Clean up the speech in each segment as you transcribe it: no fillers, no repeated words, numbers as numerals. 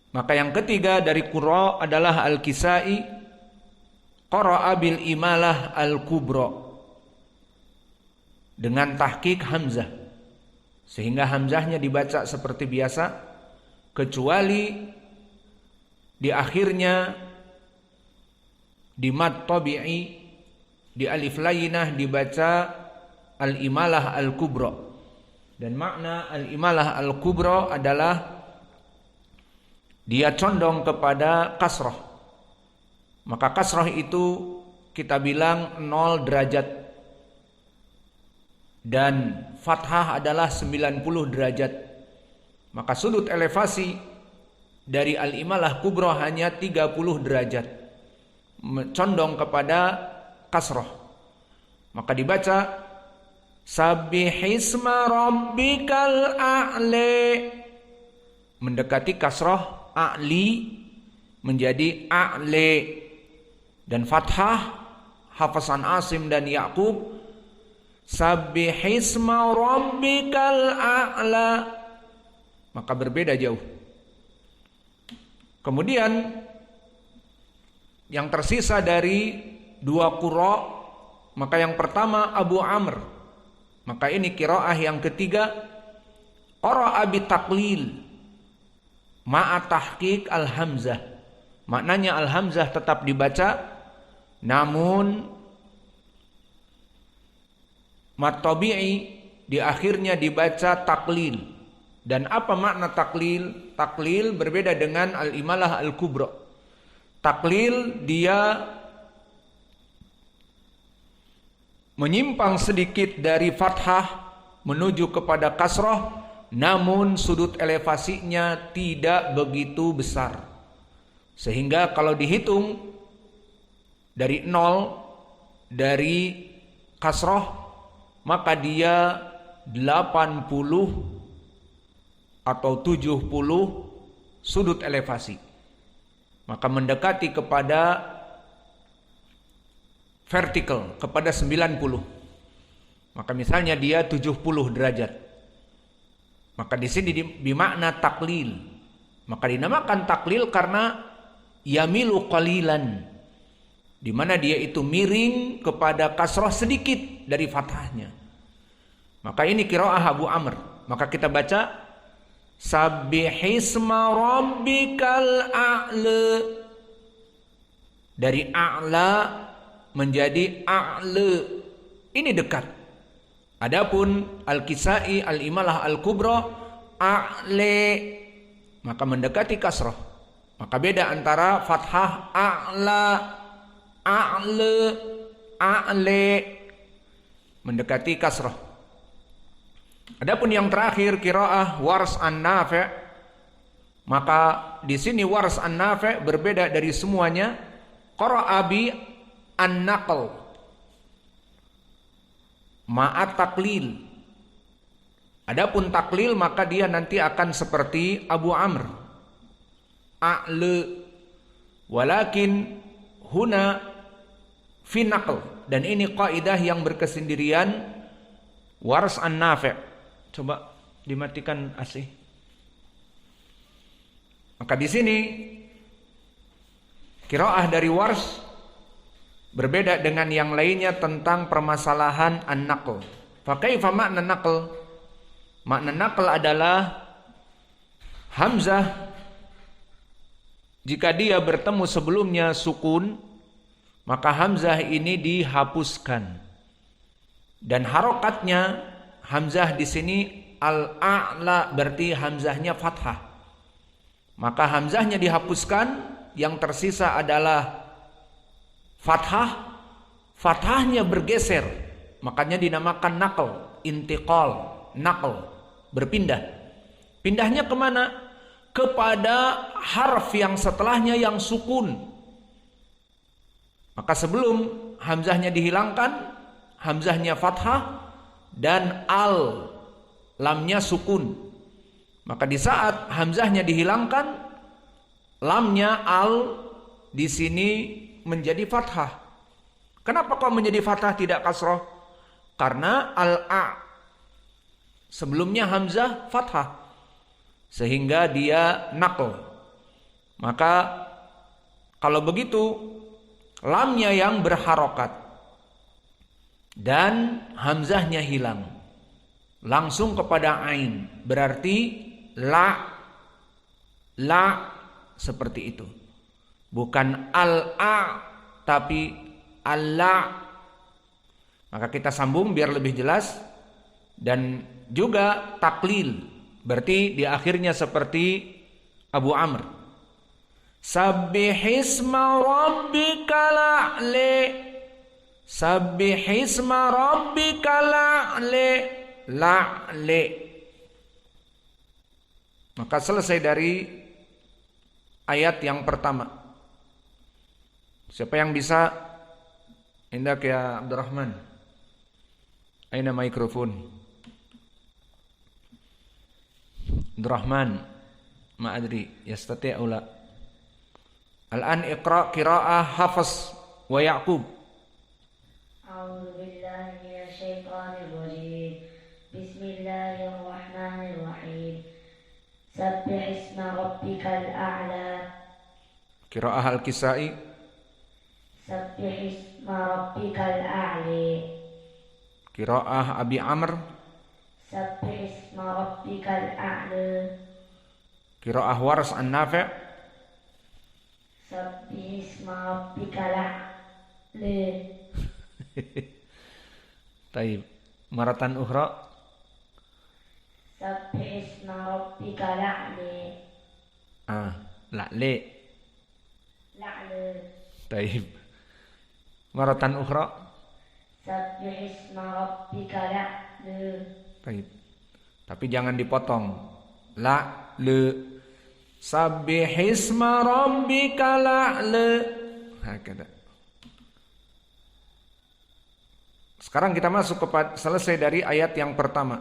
Maka yang ketiga dari qurra adalah Al-Kisai, qara'a bil imalah al-kubra, dengan tahqiq hamzah, sehingga hamzahnya dibaca seperti biasa, kecuali di akhirnya di mad tabi'i, di alif lainah dibaca al-imalah al-kubra. Dan makna al-imalah al-kubra adalah dia condong kepada kasrah. Maka kasrah itu kita bilang 0 derajat, dan fathah adalah 90 derajat. Maka sudut elevasi dari al-imalah kubra hanya 30 derajat, condong kepada kasrah. Maka dibaca sabbihisma rabbikal a'la, mendekati kasrah a'li menjadi a'le, dan fathah Hafasan Asim dan Ya'qub sabbihisma rabbikal a'la, maka berbeda jauh. Kemudian yang tersisa dari dua qurra, maka yang pertama Abu Amr, maka ini qiraah yang ketiga, qara'a bi taqlil ma'a tahqiq al-hamzah. Maknanya al-hamzah tetap dibaca, namun mad tabi'i di akhirnya dibaca taklil. Dan apa makna taklil? Taklil berbeda dengan al-imalah al-kubra. Taklil dia menyimpang sedikit dari fathah menuju kepada kasrah, namun sudut elevasinya tidak begitu besar, sehingga kalau dihitung dari 0 dari kasrah, maka dia 80 atau 70 sudut elevasi, maka mendekati kepada vertikal, kepada 90. Maka misalnya dia 70 derajat, maka di sini bermakna taklil. Maka dinamakan taklil karena yamilu qalilan, di mana dia itu miring kepada kasrah sedikit dari fathahnya. Maka ini qiraah Abu Amr. Maka kita baca sabbihisma rabbikal a'la, dari a'la menjadi a'la, ini dekat. Adapun Al-Kisai, Al-Imalah Al-Kubra, a'le, maka mendekati kasrah. Maka beda antara fathah a'la, a'le, a'le, mendekati kasrah. Adapun yang terakhir qiraah Wars an-Nafi', maka di sini Wars an-Nafi' berbeda dari semuanya. Qara'a bi an-naql ma'at taklil. Adapun taklil maka dia nanti akan seperti Abu Amr, a'le, walakin huna fi naql, dan ini kaidah yang berkesendirian Wars an-Nafi'. Coba dimatikan AC. Maka di sini qiraah dari Wars berbeda dengan yang lainnya tentang permasalahan an-naql. Fa kaifa makna naql? Makna naql adalah hamzah jika dia bertemu sebelumnya sukun, maka hamzah ini dihapuskan. Dan harokatnya hamzah di sini al-a'la, berarti hamzahnya fathah. Maka hamzahnya dihapuskan, yang tersisa adalah fathah, fathahnya bergeser, makanya dinamakan naql, intiqal, naql, berpindah. Pindahnya kemana? Kepada harf yang setelahnya yang sukun. Maka sebelum hamzahnya dihilangkan, hamzahnya fathah dan al, lamnya sukun. Maka di saat hamzahnya dihilangkan, lamnya al di sini menjadi fathah. Kenapa kok menjadi fathah tidak kasrah? Karena al-a sebelumnya hamzah fathah, sehingga dia naql. Maka kalau begitu lamnya yang berharokat dan hamzahnya hilang, langsung kepada ain, berarti la seperti itu. Bukan al-a tapi al-la. Maka kita sambung biar lebih jelas. Dan juga taklil, berarti di akhirnya seperti Abu Amr. Sabbihisma rabbikal a'la. Sabbihisma rabbikal a'la. La'le. Maka selesai dari ayat yang pertama. Siapa yang bisa? Indak ya Abdurrahman. Aina mikrofon? Abdurrahman, ma adri yastati'u la. Al-an iqra qira'ah Hafs wa Ya'qub. A'udzu billahi minasy syaithanir rajim. Bismillahirrahmanirrahim. Sabbih isma rabbikal a'la. Qira'ah Al-Kisai. Sabbih isma rabbikal a'la. Qira'ah Abi Amr. Sabbih isma rabbikal a'la. Qira'ah Wars An-Nafi'. Sabbih isma rabbikal a'la. Taib. Maratan ukhra. Sabbih isma rabbikal a'la. La'le. La'la. Taib. Maratan ukhra. Sabbih isma rabbikal a'la. Taib. Tapi jangan dipotong. La le. Sabbihisma rabbikal a'la. Hakada. Sekarang kita masuk kepada selesai dari ayat yang pertama.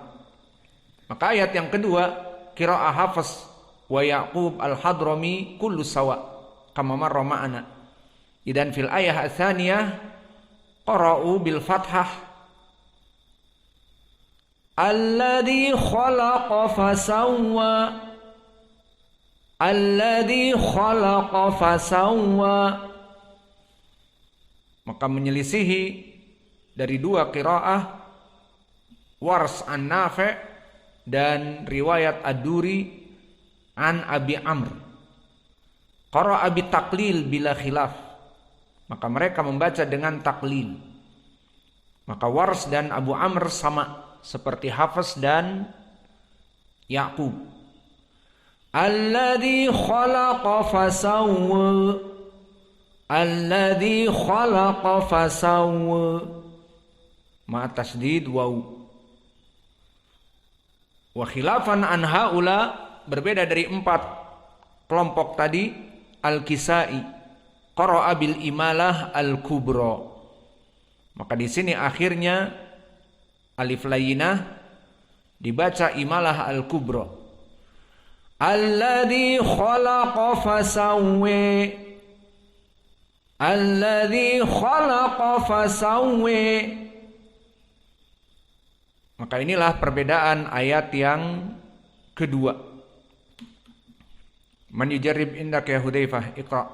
Maka ayat yang kedua, qira'ah Hafs wa Ya'qub al-Hadrami kullu sawa kama marra ma'ana. Idan fil ayah ats-tsaniyah qara'u bil fathah alladzi khalaqa fasawwa. Alladzi khalaqa fasawwa. Maka menyelisihi dari dua qiraah Wars An-Nafi' dan riwayat Ad-Duri an Abi Amr. Qara'a bi taklil bila khilaf. Maka mereka membaca dengan taklil. Maka Wars dan Abu Amr sama seperti Hafs dan Ya'qub. Alladzi khalaqa fasawwa. Alladzi khalaqa fasawwa. Ma tasdid waw. Wa khilafan an haula, berbeda dari empat kelompok tadi, Al-Kisai qara'a bil imalah al-kubra. Maka di sini akhirnya alif layyinah dibaca imalah al-kubra. Alladzi khalaqa fasawwa. Alladzi khalaqa fasawwa. Maka inilah perbedaan ayat yang kedua. Man yujarrib indak ya Hudzaifah, Iqra.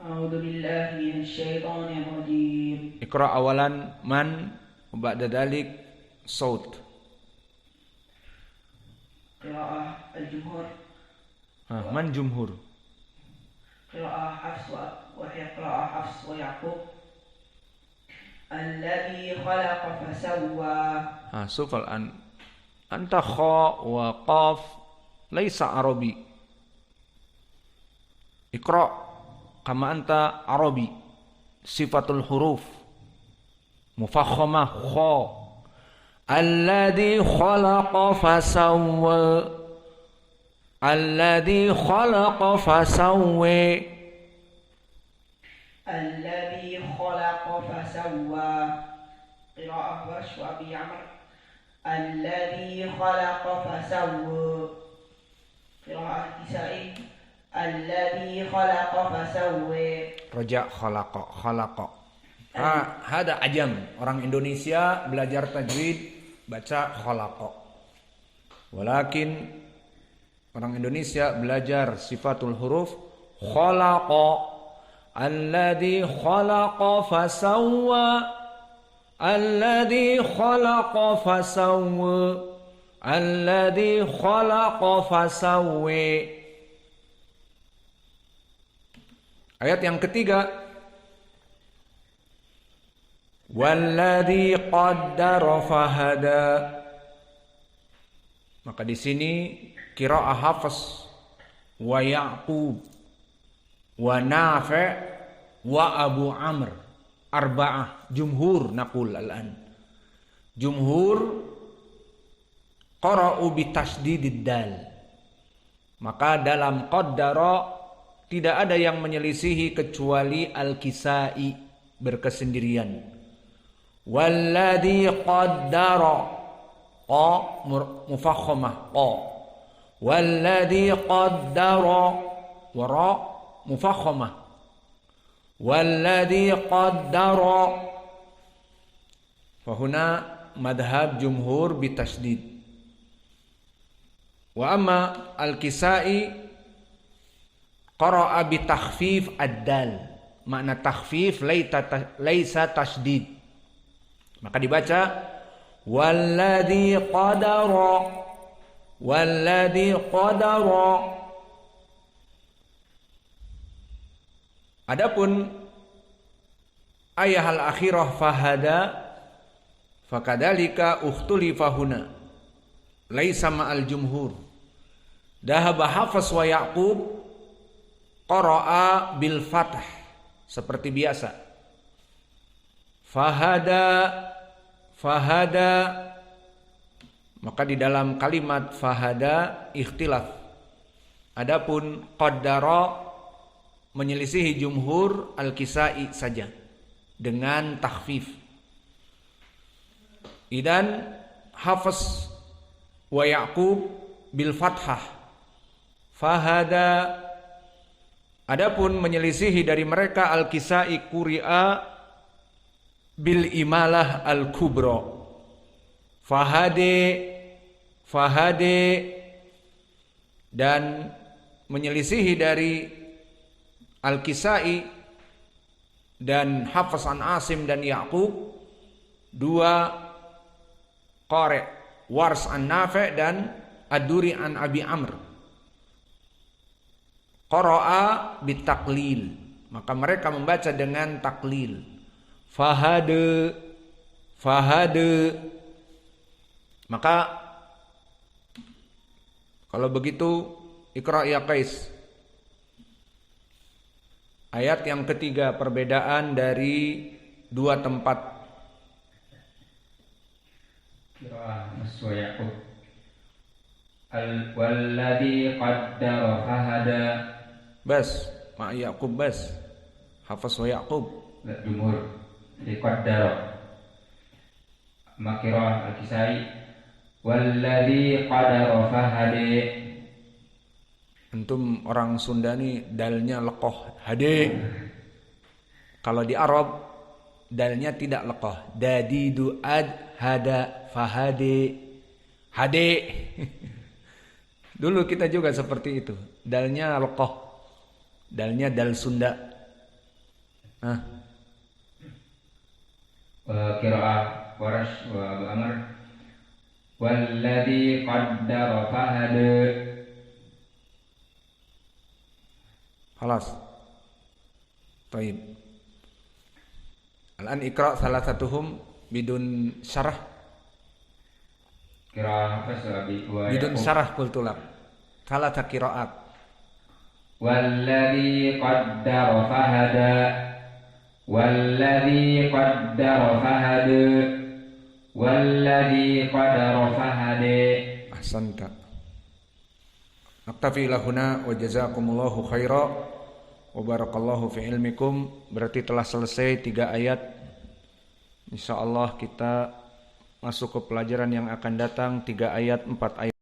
A'udzu billahi minasy syaithanir rajim. Iqra awalan man wa ba'da dzalik saut. Qira'ah al-jumhur. Man jumhur. Qira'ah Hafs wa qira'ah Hafs wa Ya'qub. Alladzi khalaqa fasawwa. Sufal an anta kha wa qaf laisa arabi. Iqra kama anta arabi. Sifatul huruf mufakhamah kha. Alladzi khalaqa fasawwa. Alladzi khalaqa fasawwa. Alladzi khalaqa fasawwa. Qira'ah Warsh wa Abi Amr. Alladzi khalaqa fasawwa. Qira'ah Kisai. Alladzi khalaqa fasawwa. Raja khalaqa. Hada ajam. Orang Indonesia belajar tajwid baca khalaqa. Walakin orang Indonesia belajar sifatul huruf khalaqa, alladzi khalaqa fasawwa, alladzi khalaqa fasawwa, alladzi khalaqa fasawwi. Ayat yang ketiga, walladzi qaddara fahada. Maka di sini qiraah Hafs wa Ya'qub wa Nafi' wa Abu Amr, arba'ah, jumhur naqul al-an. Jumhur qara'u bi tasdidid dal. Maka dalam qaddara tidak ada yang menyelisihi kecuali Al-Kisai berkesendirian. Walladzi qaddara, qa mufakhamah, qa. Walladzi qaddara, wa ra mufakhamah. Walladzi qaddara. Fahuna madhab jumhur bitasdid. Wa amma Al-Kisai qara'a bi takhfif ad-dal. Makna takhfif laisa tasdid. Maka dibaca walladzi qadara, walladzi qadara. Adapun ayah al-akhirah fahada fakadzalika ukhtulifa huna laisa ma'al jumhur. Dhahaba Hafs wa Ya'qub qara'a bil fath seperti biasa. Fahada, fahada. Maka di dalam kalimat fahada ikhtilaf. Adapun qaddara menyelisihi jumhur Al-Kisai saja dengan takhfif. Idan Hafs wa Ya'qub bil fathah. Fahada. Adapun menyelisihi dari mereka Al-Kisai quri'a bil imalah al-kubra. Fahade, fahade. Dan menyelisihi dari Al-Kisai dan Hafs an Asim dan Ya'qub dua qari', Wars an Nafi' dan Ad-Duri an Abi Amr. Qara'a bitaklil, maka mereka membaca dengan taklil. Fahade, fahade. Maka kalau begitu Iqra ya Qais. Ayat yang ketiga, perbedaan dari dua tempat. Qira'ah Hafs wa Ya'qub. Walladzi qaddara fahada. Bas, ma Ya'qub bas. Hafs wa Ya'qub. Jumhur di qaddara. Makirah Al-Kisai. Walladzi qaddara fahada. Antum orang Sunda nih dalnya lekoh, hade. Kalau di Arab dalnya tidak lekoh. Dadidu ad hada fahade. Hade. Dulu kita juga seperti itu. Dalnya lekoh. Dalnya dal Sunda. Qira'ah Warash wa Abu Amr. Walladzi qaddara fahada. Khalas. Baik. Al-an Iqra salah satuhum bidun syarah. Qira'ah Hafs wa Bidun Ya'qub. syarah qultulak. Salah qiraat. Walladzi qaddara fahada. Walladzi qaddara fahada. Walladzi qaddara fahada. Ahsanta. Naktafi lahuna wa jazakumullahu khaira wa barakallahu fi ilmikum. Berarti telah selesai 3 ayat. Insyaallah kita masuk ke pelajaran yang akan datang 3 ayat 4 ayat.